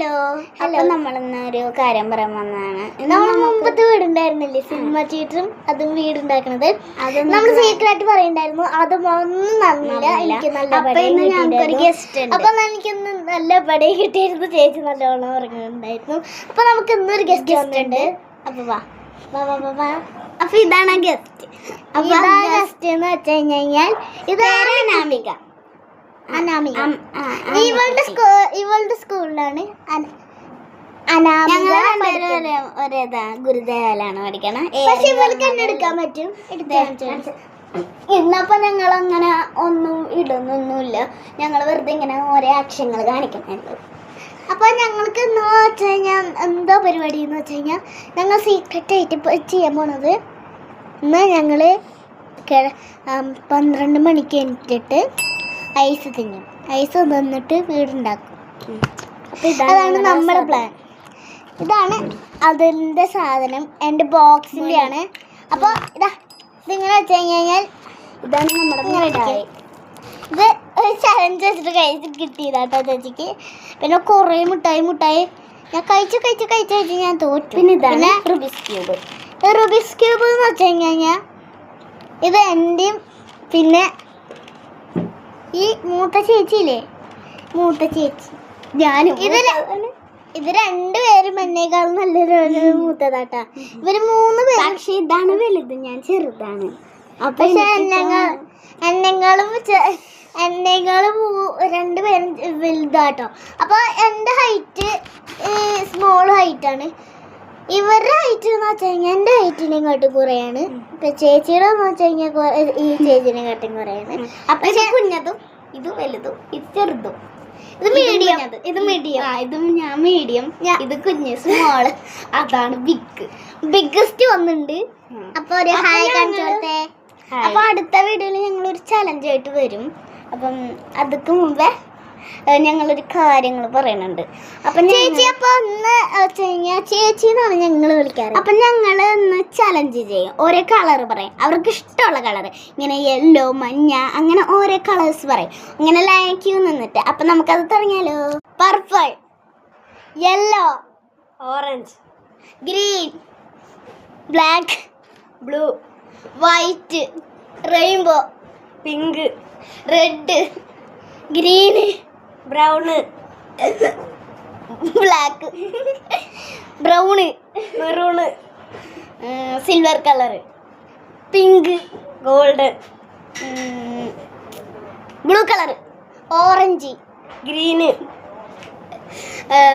Hello hello നമ്മളിന്നൊരു കാര്യം പറയാൻ വന്നതാണ്. നമ്മൾ മുമ്പത്തെ വീടുണ്ടായിരുന്നില്ലേ സിനിമ തിയേറ്ററും അതും വീടുണ്ടാക്കണത്, അത് നമ്മൾ സീക്രട്ട് പറയണ്ടായിരുന്നു. അതും ഒന്നും നടന്നില്ല. എനിക്ക് നല്ല അപ്പൊ എനിക്കൊന്ന് നല്ല പടി കിട്ടിയിരുന്നു. ചേച്ചി നല്ലോണം ഉറങ്ങുന്നുണ്ടായിരുന്നു. അപ്പൊ നമുക്ക് ഇന്നൊരു ഗസ്റ്റ് വന്നിട്ടുണ്ട്. അപ്പൊ വാ അപ്പൊ ഇതാണ് ഗസ്റ്റ്. ഗസ്റ്റ് എന്ന് വെച്ച് കഴിഞ്ഞാൽ ഇതാണ് അനാമിക. അനാമിക ഇവളുടെ സ്കൂളിലാണ് ഗുരുദേവലാണ് പഠിക്കണം. പക്ഷെ ഇവൾക്ക് എന്നെ എടുക്കാൻ പറ്റും. ഇന്നപ്പോ ഞങ്ങൾ അങ്ങനെ ഒന്നും ഇടുന്നൊന്നുമില്ല. ഞങ്ങൾ വെറുതെ ഇങ്ങനെ ഓരോ ആക്ഷങ്ങൾ കാണിക്കണുള്ളൂ. അപ്പൊ ഞങ്ങൾക്ക് എന്ന് വെച്ച് കഴിഞ്ഞാൽ എന്തോ പരിപാടി എന്ന് വെച്ച് കഴിഞ്ഞാൽ ഞങ്ങൾ സീക്രട്ട് ആയിട്ട് ചെയ്യാൻ പോണത്. ഇന്ന് ഞങ്ങള് 12 മണിക്ക് എണീറ്റിട്ട് ഐസ് തിന്നും. ഐസ് തിന്നിട്ട് വീടുണ്ടാക്കും. അതാണ് നമ്മുടെ പ്ലാൻ. ഇതാണ് അതിൻ്റെ സാധനം. എൻ്റെ ബോക്സിൻ്റെ ആണ്. അപ്പോൾ ഇതിങ്ങനെ വെച്ച് കഴിഞ്ഞാൽ ഇതാണ് നമ്മുടെ ഇത് ഒരു ചലഞ്ച് വെച്ചിട്ട് കഴിച്ച് കിട്ടിയതാട്ടോ ചേച്ചിക്ക്. പിന്നെ കുറേ മുട്ടായി ഞാൻ കഴിച്ച് ഞാൻ തോറ്റു. പിന്നെ ഇതാണ് റുബിക്സ് ക്യൂബ്. റുബിക്സ് ക്യൂബ് എന്ന് വെച്ച് കഴിഞ്ഞാൽ ഇത് എൻ്റെയും പിന്നെ ഈ മൂത്ത ചേച്ചിയില്ലേ, മൂത്ത ചേച്ചി ഞാനും. ഇത് രണ്ടുപേരും എന്നേക്കാളും നല്ലൊരു മൂത്തതാട്ടാ. ഇവര് 3 പേര്. പക്ഷെ ഇതാണ് വലുത്, ഞാൻ ചെറുതാണ്. പക്ഷെ എന്നെക്കാളും 2 പേരും വലുതാട്ടോ. അപ്പൊ എൻ്റെ ഹൈറ്റ് സ്മോൾ ഹൈറ്റാണ്. ഇവരുടെ ഹൈറ്റ് എന്ന് വെച്ച് കഴിഞ്ഞാൽ എൻ്റെ ഹൈറ്റിനെയും കാട്ടും കുറയാണ്. ഇപ്പൊ ചേച്ചിയുടെ എന്ന് വെച്ച് കഴിഞ്ഞാൽ ഈ ചേച്ചിനെ കാട്ടും കുറയാണ്. അപ്പൊ കുഞ്ഞതും ഇത് വലുതും ഇത് ചെറുതും. ഇത് മീഡിയം. ഇത് ഞാൻ മീഡിയം, ഇത് കുഞ്ഞ് സ്മോള്, അതാണ് ബിഗ്ഗസ്റ്റ് വന്നിട്ടുണ്ട്. അപ്പൊ ഒരു ഹായ് കാണിച്ചോട്ടെ. അപ്പൊ അടുത്ത വീഡിയോയിൽ ഞങ്ങളൊരു ചലഞ്ച് ആയിട്ട് വരും. അപ്പം അതൊക്കെ മുമ്പേ ഞങ്ങളൊരു കാര്യങ്ങൾ പറയുന്നുണ്ട്. അപ്പൊ ചേച്ചി അപ്പൊ ഒന്ന് വെച്ച് കഴിഞ്ഞാൽ ചേച്ചി എന്നാണ് ഞങ്ങൾ വിളിക്കാറ്. അപ്പൊ ഞങ്ങൾ ഒന്ന് ചലഞ്ച് ചെയ്യും. ഓരോ കളർ പറയും, അവർക്ക് ഇഷ്ടമുള്ള കളർ. ഇങ്ങനെ യെല്ലോ, മഞ്ഞ, അങ്ങനെ ഓരോ കളേഴ്സ് പറയും. ഇങ്ങനെ ലൈൻ നിന്നിട്ട്. അപ്പൊ നമുക്കത് തുടങ്ങിയാലോ? Purple, yellow, orange, green, black, blue, white, rainbow, pink, red, green, brown, black, brown, maroon, silver colour, pink, gold, blue colour, orange, green,